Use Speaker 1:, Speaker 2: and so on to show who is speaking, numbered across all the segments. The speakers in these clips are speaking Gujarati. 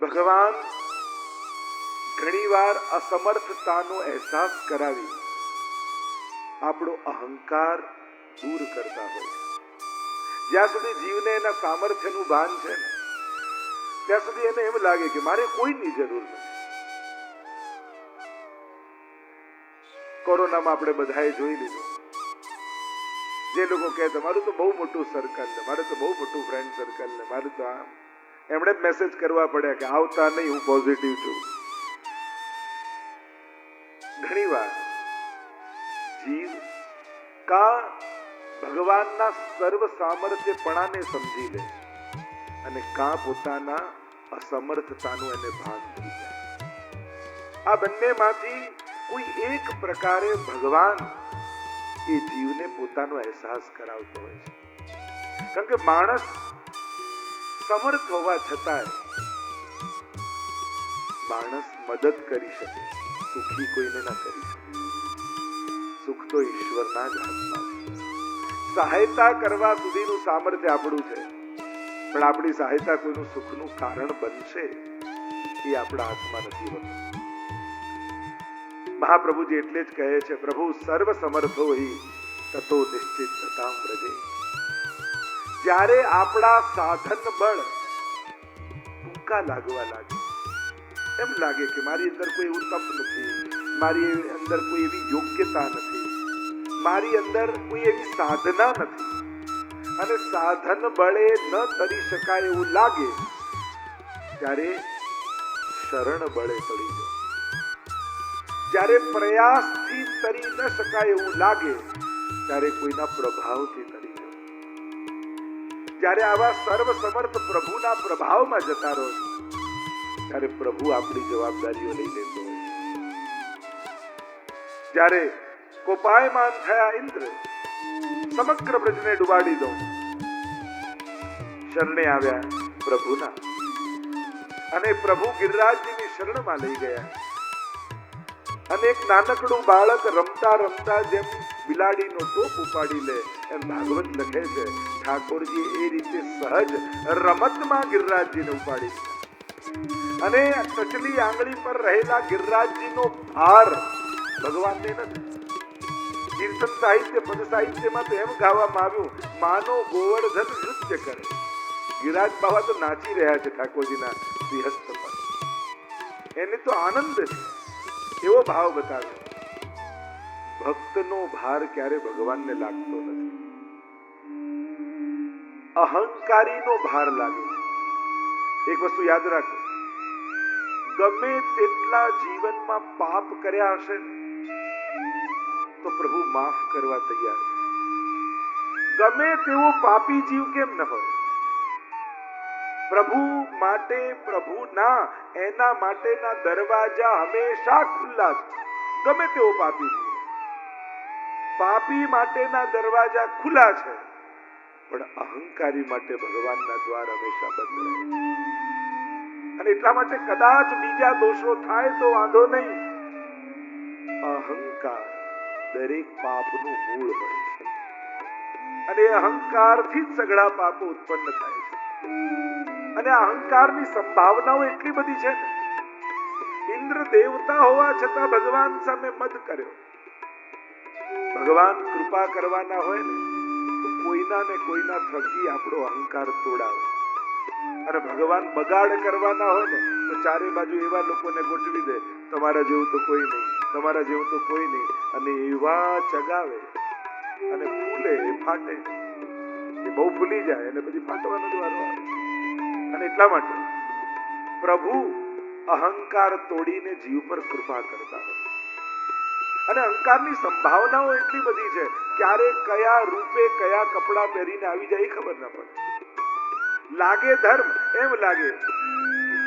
Speaker 1: ભગવાન ઘણીવાર અસમર્થતાનો અહેસાસ કરાવી આપણો અહંકાર દૂર કરતા હોય. જ્યાં સુધી જીવને એના સામર્થ્યનું ભાન છે ને ત્યાં સુધી એને એમ લાગે કે મારે કોઈની જરૂર નથી. કોરોનામાં આપણે બધાએ જોઈ લીધું, જે લોકો કહે મારું તો બહુ મોટું સર્કલ ને, મારે તો બહુ મોટું ફ્રેન્ડ સર્કલ ને, મારું તો આમ, એમણે જ મેસેજ કરવા પડ્યા કે આવતા નહીં, હું પોઝિટિવ છું. ઘણી વાર જીવ કા ભગવાનના સર્વ સામર્થ્યપણાને સમજી લે અને કા પોતાના અસમર્થતાનું એને ભાન થઈ જાય. આ બંનેમાંથી કોઈ એક પ્રકારે ભગવાન એ જીવને પોતાનો અહેસાસ કરાવતો હોય છે. કારણ કે માણસ સમર્થ હોવા છતાં માણસ મદદ કરી શકે, સુખી કોઈને ના કરી શકે. સુખ તો ઈશ્વરના જ હાથમાં છે. સહાયતા કરવા સુધીનું સામર્થ્ય આપણું છે, પણ આપણી સહાયતા કોઈનું સુખનું કારણ બનશે એ આપણા હાથમાં નથી હોતું. મહાપ્રભુજી એટલે જ કહે છે, પ્રભુ સર્વ સમર્થો હિ તતો નિશ્ચિત થતામ વ્રજે. જ્યારે આપણા સાધન બળ ટૂંકા લાગવા લાગે, એમ લાગે કે મારી અંદર કોઈ એવું તપ નથી, મારી અંદર કોઈ એવી યોગ્યતા નથી, મારી અંદર કોઈ એવી સાધના નથી, અને સાધન બળે ન તરી શકાય એવું લાગે, ત્યારે શરણ બળે પડી જાઓ. જ્યારે પ્રયાસથી તરી ન શકાય એવું લાગે, ત્યારે કોઈના પ્રભાવથી તરી જાઓ. જ્યારે આવા સર્વ સમર્થ પ્રભુના પ્રભાવમાં જતા રહો, ત્યારે પ્રભુ આપણી જવાબદારીઓ લઈ લેતો હોય. જ્યારે કોપાયમાન થયા ઇન્દ્ર, સમગ્ર બ્રજને ડુબાડી દો, શરણે આવ્યા પ્રભુના, અને પ્રભુ ગિરિરાજજીની શરણમાં લઈ ગયા. અને એક નાનકડું બાળક રમતા રમતા જેમ બિલાડીનો ટોપ ઉપાડી લે, એમ ભાગવત લખે છે, ઠાકોરજી એ રીતે સહજ રમતમાં ગિરિરાજજીને ઉપાડી અને ટચલી આંગળી પર રહેલા ગિરિરાજજીનો ભાર ભગવાનને નથી. કીર્તન સાહિત્ય, પદ સાહિત્યમાં તો એમ ગાવામાં આવ્યું, માનો ગોવર્ધન નૃત્ય કરે. ગિરિરાજ બાબા તો નાચી રહ્યા છે ઠાકોરજીના શ્રીહસ્ત પર, એને તો આનંદ છે, એવો ભાવ બતાવે. ભક્તનો ભાર ક્યારે ભગવાનને લાગતો નથી, અહંકારીનો ભાર લાગે છે. એક વસ્તુ યાદ રાખો, ગમે તેટલા જીવનમાં પાપ કર્યા હશે તો પ્રભુ માફ કરવા તૈયાર છે. ગમે તેવો પાપી જીવ કેમ ન હોય, પ્રભુ માટે, પ્રભુના એના માટેના દરવાજા હંમેશા ખુલ્લા છે. ગમે તેવો પાપી જીવ, પાપી માટેના દરવાજા ખુલ્લા છે, પણ અહંકારી માટે ભગવાનના દ્વાર હંમેશા બંધ રહે છે. અને એટલા માટે કદાચ બીજા દોષો થાય તો વાંધો નહીં, અહંકાર દરેક પાપનું મૂળ હોય છે, અને અહંકારથી જ સઘળા પાપો ઉત્પન્ન થાય છે. અને અહંકારની સંભાવનાઓ એટલી બધી છે ને, ઇન્દ્ર દેવતા હોવા છતાં ભગવાન સામે મદ કર્યો. ભગવાન કૃપા કરવાના હોય ને તો કોઈના ને કોઈના થકી આપણો અહંકાર તોડાવે, અને ભગવાન બગાડ કરવાના હોય ને તો ચારે બાજુ એવા લોકોને ગોઠવી દે, તમારા જેવું તો કોઈ નહીં, તમારા જેવું તો કોઈ નહીં, અને એવા ચગાવે અને ફૂલે, ફાટે, એ બહુ ફૂલી જાય અને પછી ફાટવાનો જ વારો આવે. અને એટલા માટે પ્રભુ અહંકાર તોડીને જીવ પર કૃપા કરતા હોય. અને અહંકારની સંભાવનાઓ એટલી બધી છે, ક્યારે કયા રૂપે કયા કપડા પહેરીને આવી જાય ખબર ના પડે. લાગે ધર્મ, એમ લાગે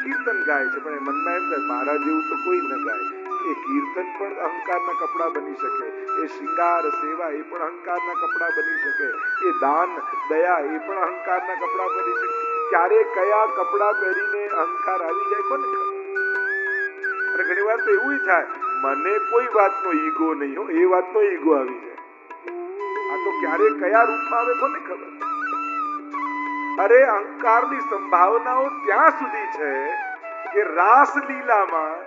Speaker 1: કીર્તન ગાય છે, પણ મનમાં એમ થાય મારા જેવું તો કોઈ ન ગાય. એ કીર્તન પણ અહંકારના કપડા બની શકે, એ શૃંગાર સેવા એ પણ અહંકારના કપડા બની શકે, એ દાન દયા એ પણ અહંકારના કપડા બની શકે. ક્યારે કયા કપડા પહેરીને અહંકાર આવી જાય કોને ખબર. અને ઘણી વાર તો એવું થાય, મને કોઈ વાતનો ઈગો નહીં હો, એ વાતનો ઈગો આવી જાય. આ તો ક્યારે કયા રૂપમાં આવે કોને ખબર. અરે અહંકારની સંભાવનાઓ ત્યાં સુધી છે કે રાસલીલામાં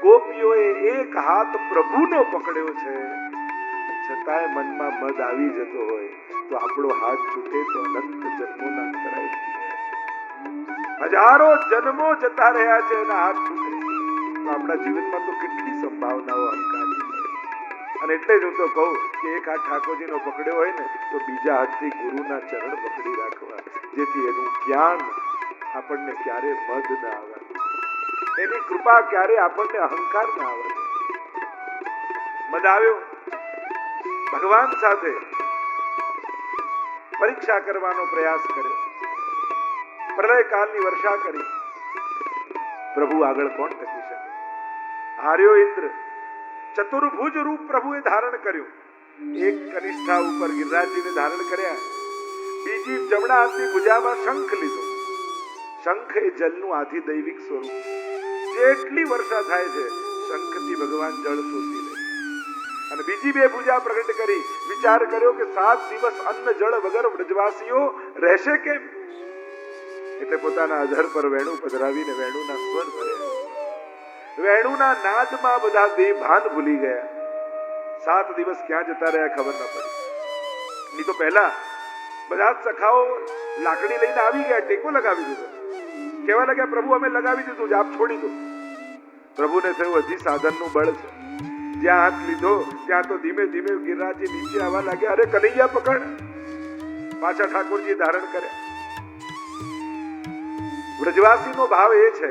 Speaker 1: ગોપીઓએ એક હાથ પ્રભુનો પકડ્યો છે, છતાંય મનમાં મદ આવી જતો હોય તો આપણો હાથ છૂટે તો અનંત જન્મોના અંતરાય થઈ જાય. હજારો જન્મો જતા રહ્યા છે એના હાથ છૂટે તો આપણા જીવનમાં તો કેટલી સંભાવનાઓ અહંકારની છે. અને એટલે જ હું તો કહું કે એક હાથ ઠાકોરજીનો પકડ્યો હોય ને તો બીજા હાથથી ગુરુના ચરણ પકડી રાખવા, જેથી એનું જ્ઞાન આપણને ક્યારે મદ ના આવે, એની કૃપા ક્યારે આપણને અહંકાર ના આવે. મદ આવ્યો ભગવાન સાથે પરીક્ષા કરવાનો પ્રયાસ કર્યો, પ્રલય કાળની વર્ષા કરી, પ્રભુ આગળ કોણ ટકી શકે? હાર્યો ઇન્દ્ર, ચતુર્ભુજ રૂપ પ્રભુએ ધારણ કર્યું. એક કનિષ્ઠા ઉપર ગિરિરાજજીને ધારણ કર્યા, બીજી જમણા હાથની ભુજામાં શંખ લીધો. શંખ એ જલનું આધિદૈવિક સ્વરૂપ, જેટલી વર્ષા થાય છે શંખથી ભગવાન જળ શોષી લે. અને બીજી બે ભુજા પ્રગટ કરી વિચાર કર્યો કે 7 દિવસ અન્ન જળ વગર વ્રજવાસીઓ રહેશે કેમ? એટલે પોતાના અધર પર વેણુ પધરાવીને વેણુના સ્વર ભર્યા. વેણુના નાદમાં બધા બેભાન ભૂલી ગયા. 7 દિવસ ક્યાં જતા રહ્યા ખબર ન પડી. નહીં તો પહેલા બધા સખાઓ લાકડી લઈને આવી ગયા, ટેકો લગાવી દીધો. કહેવા લાગ્યા પ્રભુ અમે લગાવી દીધું, આપ છોડી દો. પ્રભુને થયું હજી સાધનનું બળ છે. જ્યાં હાથ લીધો ત્યાં તો ધીમે ધીમે ગિરિરાજજી નીચે આવવા લાગ્યા. અરે કનૈયા પકડ. પાછા ઠાકોરજી ધારણ કર્યા. વ્રજવાસીનો ભાવ એ છે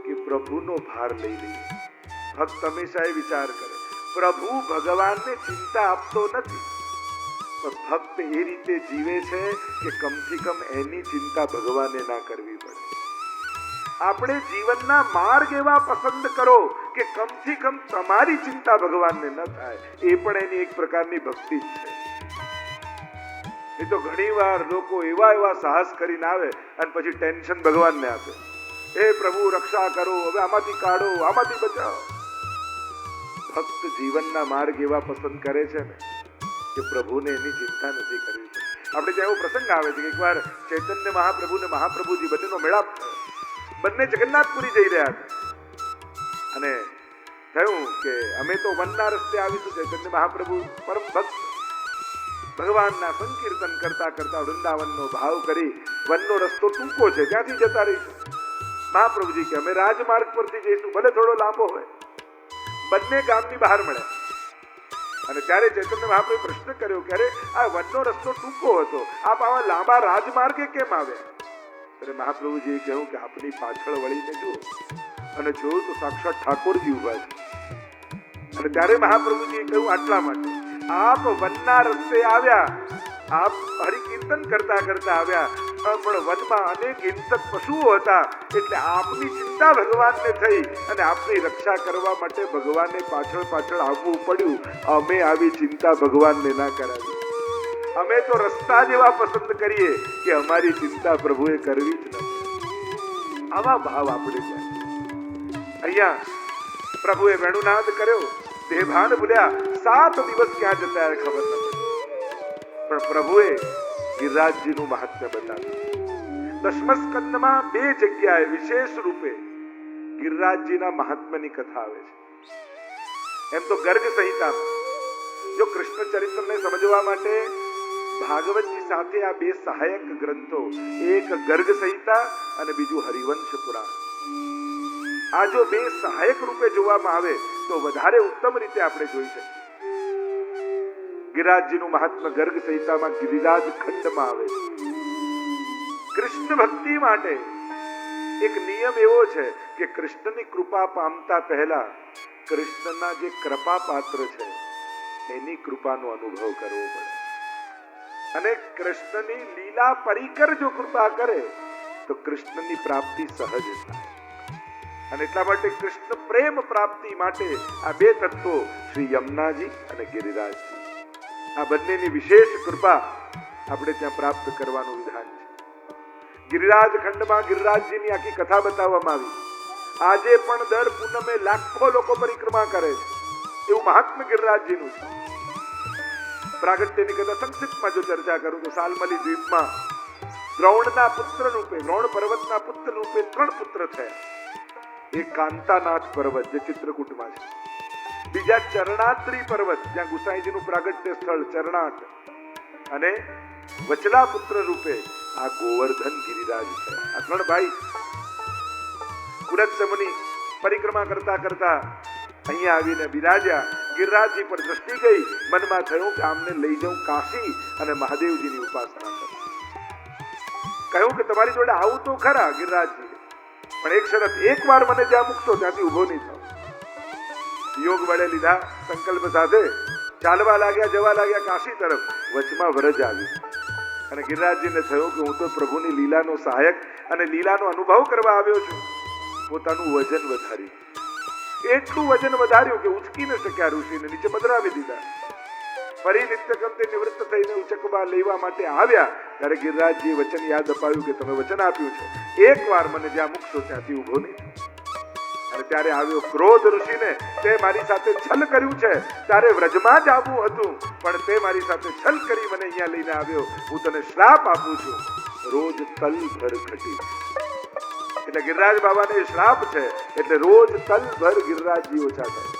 Speaker 1: કે પ્રભુનો ભાર લઈ લઈએ. ભક્ત હંમેશા એ વિચાર કરે, પ્રભુ ભગવાનને ચિંતા આપતો નથી, પણ ભક્ત એ રીતે જીવે છે કે કમથી કમ એની ચિંતા ભગવાને ના કરવી પડે. આપણે જીવનના માર્ગ એવા પસંદ કરો કે કમથી કમ તમારી ચિંતા ભગવાનને ન થાય, એ પણ એની એક પ્રકારની ભક્તિ જ છે. એ તો ઘણી વાર લોકો એવા સાહસ કરીને આવે અને પછી ટેન્શન ભગવાનને આપે. હે પ્રભુ રક્ષા કરો, હવે આમાંથી કાઢો, આમાંથી બચાવો. ભક્ત જીવનના માર્ગ એવા પસંદ કરે છે ને કે પ્રભુને એની ચિંતા નથી કરવી પડતી. આપણે ત્યાં એવો પ્રસંગ આવે છે કે એકવાર ચૈતન્ય મહાપ્રભુ ને મહાપ્રભુજી બંનેનો મેળાપ થયો. બંને જગન્નાથપુરી જઈ રહ્યા હતા અને થયું કે અમે તો વનના રસ્તે આવીશું. ચૈતન્ય મહાપ્રભુ પરમ ભક્ત ભગવાનના સંકીર્તન કરતા કરતા વૃંદાવનનો ભાવ કરી વનનો રસ્તો ટૂંકો છે, ત્યાંથી જતા રહીશું. મહાપ્રભુજી કે અમે રાજમાર્ગ પરથી જઈશું, ભલે થોડો લાંબો હોય. બંને ગામની બહાર મળ્યા અને ત્યારે ચૈતન્ય મહાપ્રભુએ પ્રશ્ન કર્યો કે અરે આ વનનો રસ્તો ટૂંકો હતો, આપ આવા લાંબા રાજમાર્ગે કેમ આવ્યા? ત્યારે મહાપ્રભુજીએ કહ્યું કે આપની પાછળ વળીને જુઓ, અને જોયું તો સાક્ષાત ઠાકોરજી ઉભા છે. અને ત્યારે મહાપ્રભુજીએ કહ્યું આટલા માટે આપ વનના રસ્તે આવ્યા, આપ હરિકીર્તન કરતા કરતા આવ્યા, પણ વનમાં અનેક હિંસક પશુઓ હતા, એટલે આપની ચિંતા ભગવાનને થઈ અને આપની રક્ષા કરવા માટે ભગવાનને પાછળ પાછળ આવવું પડ્યું. અમે આવી ચિંતા ભગવાનને ના કરાવી. અમે તો રસ્તા જ એવા પસંદ કરીએ કે અમારી ચિંતા પ્રભુએ કરવી જ નથી. આવા ભાવ આપણે ત્યાં અહીંયા પ્રભુએ વેણુનાદ કર્યો, દેહભાન ભૂલ્યા. 7 દિવસ ક્યાં જતા ખબર ન પડી. પણ પ્રભુએ ગિરિરાજજીનું મહાત્મ્ય બતાવ્યું. 10મ સ્કંદમાં 2 જગ્યાએ વિશેષ રૂપે ગિરિરાજજીના મહાત્મ્યની કથા આવે છે. એમ તો ગર્ગ સંહિતામાં જો કૃષ્ણ ચરિત્રને સમજવા માટે ભાગવતની સાથે આ 2 સહાયક ગ્રંથો, એક ગર્ગ સંહિતા અને બીજું હરિવંશ પુરાણ, આ જો 2 સહાયક રૂપે જોવામાં આવે તો વધારે ઉત્તમ રીતે આપણે જોઈ શકીએ. ગિરિરાજજીનું મહાત્મ્ય ગર્ગ સંહિતામાં ગિરિરાજ ખંડમાં આવે છે. કૃષ્ણ ભક્તિ માટે એક નિયમ એવો છે કે કૃષ્ણની કૃપા પામતા પહેલા કૃષ્ણના જે કૃપા પાત્ર છે એની કૃપાનો અનુભવ કરવો પડે. અને કૃષ્ણની લીલા પરિકર જો કૃપા કરે તો કૃષ્ણની પ્રાપ્તિ સહજ થાય. અને એટલા માટે કૃષ્ણ પ્રેમ પ્રાપ્તિ માટે આ 2 તત્વો શ્રી યમુનાજી અને ગિરિરાજજી, આ બંનેની વિશેષ કૃપા આપણે ત્યાં પ્રાપ્ત કરવાનું વિધાન છે. ગિરિરાજ ખંડમાં ગિરિરાજજીની આખી કથા બતાવવામાં આવી. આજે પણ દર પૂનમે લાખો લોકો પરિક્રમા કરે છે, એવું મહાત્મ્ય ગિરિરાજજીનું છે. પ્રાગટ્યની કથા સંક્ષિપ્તમાં જો ચર્ચા કરું તો સાલમલી દ્વીપમાં દ્રોણના પુત્ર રૂપે, દ્રોણ પર્વતના પુત્ર રૂપે 3 પુત્ર થયા. એક કાંતાનાથ પર્વત જે ચિત્રકૂટમાં છે, બીજા ચરણાત્રી પર્વત જ્યાં ગુસાઈજીનું પ્રાગટ્ય સ્થળ ચરણાટ, અને વચલા પુત્ર રૂપે આ ગોવર્ધન ગિરિરાજ છે. આ ત્રણ ભાઈ પુરત સમુનિ પરિક્રમા કરતા કરતા અહીંયા આવીને બિરાજ્યા. ગિરિરાજજી પર દ્રષ્ટિ ગઈ, મનમાં થયું કે આમને લઈ જાઉં કાશી અને મહાદેવજીની ઉપાસના કરું. કહ્યું કે તમારી જોડે આવું તો ખરા ગિરિરાજજી, પણ એક શરત, એક વાર મને જ્યાં મૂકશો ત્યાંથી ઉભો નહીં થાવ. યોગ વડે લીધા સંકલ્પ સાથે ચાલવા લાગ્યા, જવા લાગ્યા કાશી તરફ. વચમાં વરજ આવી અને ગિરિરાજજીને થયું કે હું તો પ્રભુની લીલાનો સહાયક અને લીલાનો અનુભવ કરવા આવ્યો છું. પોતાનું વજન વધાર્યું, એટલું વજન વધાર્યું કે ઉચકી ન શક્યા. ઋષિને નીચે પધરાવી દીધા. ફરી નિત્યક્રમથી નિવૃત્ત થઈને ઉચકવા લેવા માટે આવ્યા ત્યારે ગિરિરાજજીએ વચન યાદ અપાયું કે તમે વચન આપ્યું છે, એક વાર મને જ્યાં મૂકશો ત્યાંથી ઉભો નહીં. અને ત્યારે આવ્યો ક્રોધ ઋષિને, તે મારી સાથે છલ કર્યું છે, તારે વ્રજમાં જ આવવું હતું, પણ તે મારી સાથે છલ કરી મને અહીંયા લઈને આવ્યો. હું તને શ્રાપ આપું છું, રોજ તલ ભર ઘટી. એટલે ગિરિરાજ બાબાને શ્રાપ છે, એટલે રોજ તલ ભર ગિરિરાજજી ઓછા થાય.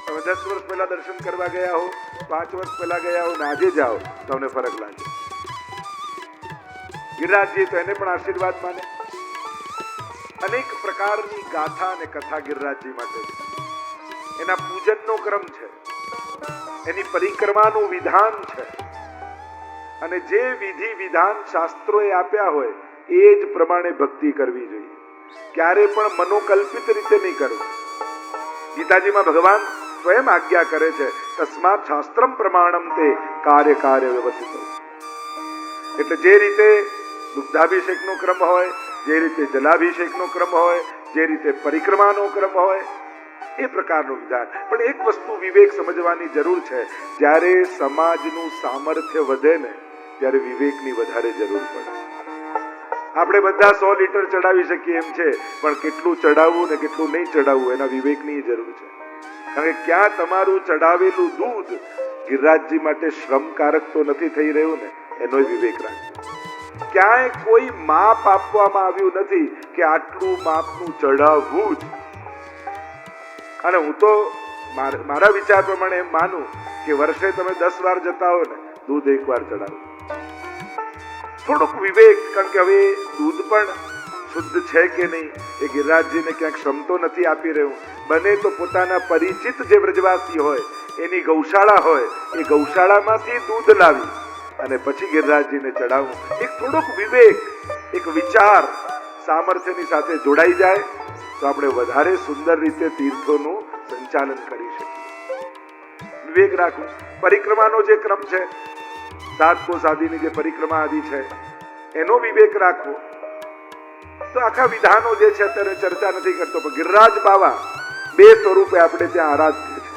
Speaker 1: તમે 10 વર્ષ પહેલા દર્શન કરવા ગયા હો, 5 વર્ષ પહેલા ગયા હો, આજે જાઓ તમને ફરક લાગે. ગિરિરાજજી તો એને પણ આશીર્વાદ માને. અનેક પ્રકારની ગાથા અને કથા ગિરિરાજજી માટે છે. એના પૂજનનો ક્રમ છે, એની પરિક્રમાનું વિધાન છે, અને જે વિધિ વિધાન શાસ્ત્રોએ આપ્યા હોય એ જ પ્રમાણે ભક્તિ કરવી જોઈએ. ક્યારે પણ મનોકલ્પિત રીતે નહીં કરવું. ગીતાજીમાં ભગવાન સ્વયં આજ્ઞા કરે છે, તસ્માત શાસ્ત્રમ પ્રમાણમ તે કાર્ય કાર્ય વ્યવસ્થિત. એટલે જે રીતે દુગ્ધાભિષેકનો ક્રમ હોય, જે રીતે જલાભિષેકનો ક્રમ હોય, જે રીતે પરિક્રમાનો ક્રમ હોય, એ પ્રકારનું વિધાન. પણ એક વસ્તુ વિવેક સમજવાની જરૂર છે, જ્યારે સમાજનું સામર્થ્ય વધે ને ત્યારે વિવેકની વધારે જરૂર પડે. આપણે બધા 100 લીટર ચડાવી શકીએ એમ છે, પણ કેટલું ચડાવવું ને કેટલું નહીં ચડાવવું એના વિવેકની જરૂર છે. કારણ કે ક્યાં તમારું ચડાવેલું દૂધ ગિરિરાજજી માટે શ્રમકારક તો નથી થઈ રહ્યું ને, એનો વિવેક રાખજો. ક્યાંય કોઈ માપ આપવામાં આવ્યું નથી કે આટલું માપનું ચડાવવું જ. અને હું તો મારા વિચાર પ્રમાણે એમ માનું કે વર્ષે તમે 10 વાર જતા હો ને, દૂધ 1 વાર ચડાવો. થોડુંક વિવેક, કારણ કે હવે દૂધ પણ શુદ્ધ છે કે નહીં એ ગિરિરાજજીને ક્યાંક શ્રમ તો નથી આપી રહ્યું. બને તો પોતાના પરિચિત જે વ્રજવાસી હોય એની ગૌશાળા હોય, એ ગૌશાળામાંથી દૂધ લાવી અને પછી ગિરિરાજજીને ચડાવવું. એક થોડોક વિવેક, એક વિચાર સામર્થ્યની સાથે જોડાઈ જાય તો આપણે વધારે સુંદર રીતે તીર્થોનું સંચાલન કરી શકીએ. વિવેક રાખવું. પરિક્રમાનો જે ક્રમ છે, 7 કોસ આદિની જે પરિક્રમા આદિ છે, એનો વિવેક રાખવો. તો આખા વિધાનો જે છે અત્યારે ચર્ચા નથી કરતો, પણ ગિરિરાજ બાવા 2 સ્વરૂપે આપણે ત્યાં આરાધ્ય છે.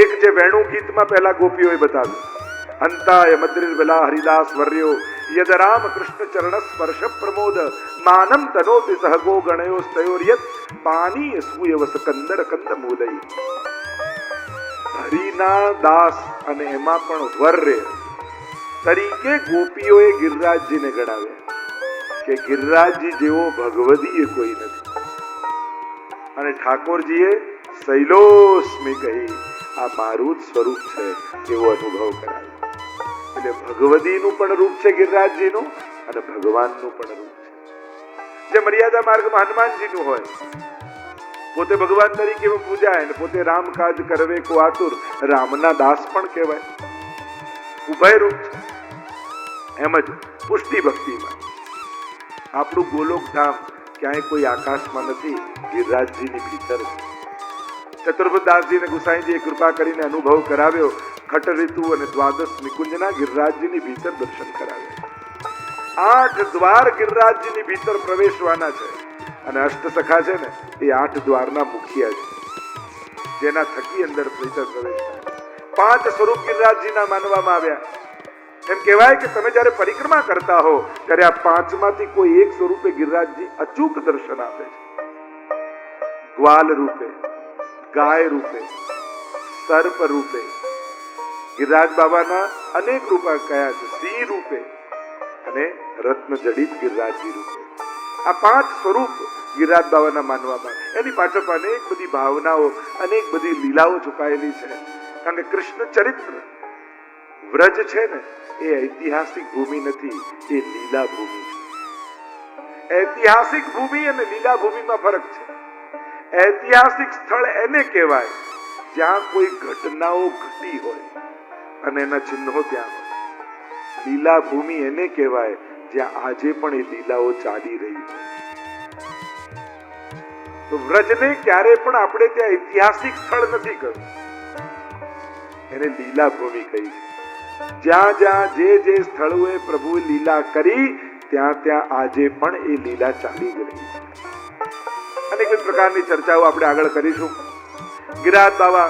Speaker 1: એક જે વેણુ ગીતમાં પહેલા ગોપીઓએ બતાવ્યું, અંતાય મદ્રિર વેલા હરિદાસ વર્યો યદ રામ કૃષ્ણ ચરણ સ્પર્શ પ્રમોદ માનમ તનોતિ સહગો ગણયો સ્તયોર્યત પાની સુયવ સકંદર કંદ મૂલઈ. હરિના દાસ અને એમાં પણ વર્ય તરીકે ગોપીઓએ ગિરિરાજજીને ગણાવ્યા કે ગિરિરાજજી જેવો ભગવદીય કોઈ નથી. અને ઠાકોરજીએ શૈલોસ્મી કહી આ મારું જ સ્વરૂપ છે એવો અનુભવ કરાવ્યો. એટલે ભગવદીનું પણ રૂપ છે ગિરિરાજજીનું, અને ભગવાનનું પણ રૂપ છે. જે મર્યાદા માર્ગમાં હનુમાનજીનું હોય, પોતે ભગવાન તરીકે પૂજાય અને પોતે રામ કાજ કરવે કો આતુર, રામના દાસ પણ કહેવાય. ઉભય રૂપ છે. એમ જ પુષ્ટિ ભક્તિમાં આપણું ગોલોકધામ ક્યાંય કોઈ આકાશમાં નથી, ગિરિરાજજીની ભીતર છે. ચતુર્બુદાસજીને ગુસાઈજીએ કૃપા કરીને અનુભવ કરાવ્યો. ખટ ઋતુ અને દ્વાદશ નિકુંજના ગિરિરાજજીની ભીતર દર્શન કરાવ્યા. 8 દ્વાર ગિરિરાજજીની ભીતર પ્રવેશવાના છે, અને અષ્ટસખા છે ને એ 8 દ્વારના મુખિયા છે, જેના થકી અંદર ભીતર પ્રવેશ થાય. 5 સ્વરૂપ ગિરિરાજજીના માનવામાં આવ્યા. એમ કહેવાય કે તમે જ્યારે પરિક્રમા કરતા હો ત્યારે આ 5માંથી કોઈ એક સ્વરૂપે ગિરિરાજજી અચૂક દર્શન આપે છે. ગ્વાલ રૂપે, ગાય રૂપે, સર્પ રૂપે. ગિરિરાજ બાબાના અનેક રૂપ કયા છે, સિંહ રૂપે અને રત્ન જડિત ગિરિરાજજી રૂપે. આ 5 સ્વરૂપ ગિરિરાજ બાવાના માનવામાં. એની પાછળ અનેક બધી ભાવનાઓ, અનેક બધી લીલાઓ છુપાયેલી છે. કારણ કે કૃષ્ણ ચરિત્ર વ્રજ છે ને, એ ઐતિહાસિક ભૂમિ નથી, એ લીલા ભૂમિ છે. ઐતિહાસિક ભૂમિ અને લીલા ભૂમિમાં ફરક છે. ઐતિહાસિક સ્થળ એને કહેવાય જ્યાં કોઈ ઘટનાઓ ઘટી હોય અને એના ચિહ્નો ત્યાં હોય. લીલા ભૂમિ એને કહેવાય જ્યાં આજે પણ એ લીલાઓ ચાલી રહી હોય. તો વ્રજને ક્યારે પણ આપણે ત્યાં ઐતિહાસિક સ્થળ નથી કહ્યું, એને લીલા ભૂમિ કહી છે. જ્યાં જ્યાં જે સ્થળોએ પ્રભુએ લીલા કરી ત્યાં ત્યાં આજે પણ એ લીલા ચાલી જ રહી છે. અનેક પ્રકારની ચર્ચાઓ આપણે આગળ કરીશું. ગિરિરાજ બાવા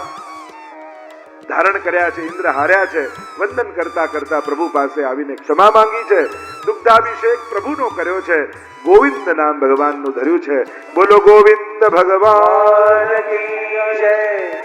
Speaker 1: ધારણ કર્યા છે, ઇન્દ્ર હાર્યા છે, વંદન કરતા કરતા પ્રભુ પાસે આવીને ક્ષમા માંગી છે. દુગ્ધાભિષેક પ્રભુનો કર્યો છે, ગોવિંદ નામ ભગવાનનું ધર્યું છે. બોલો ગોવિંદ ભગવાન કી જય.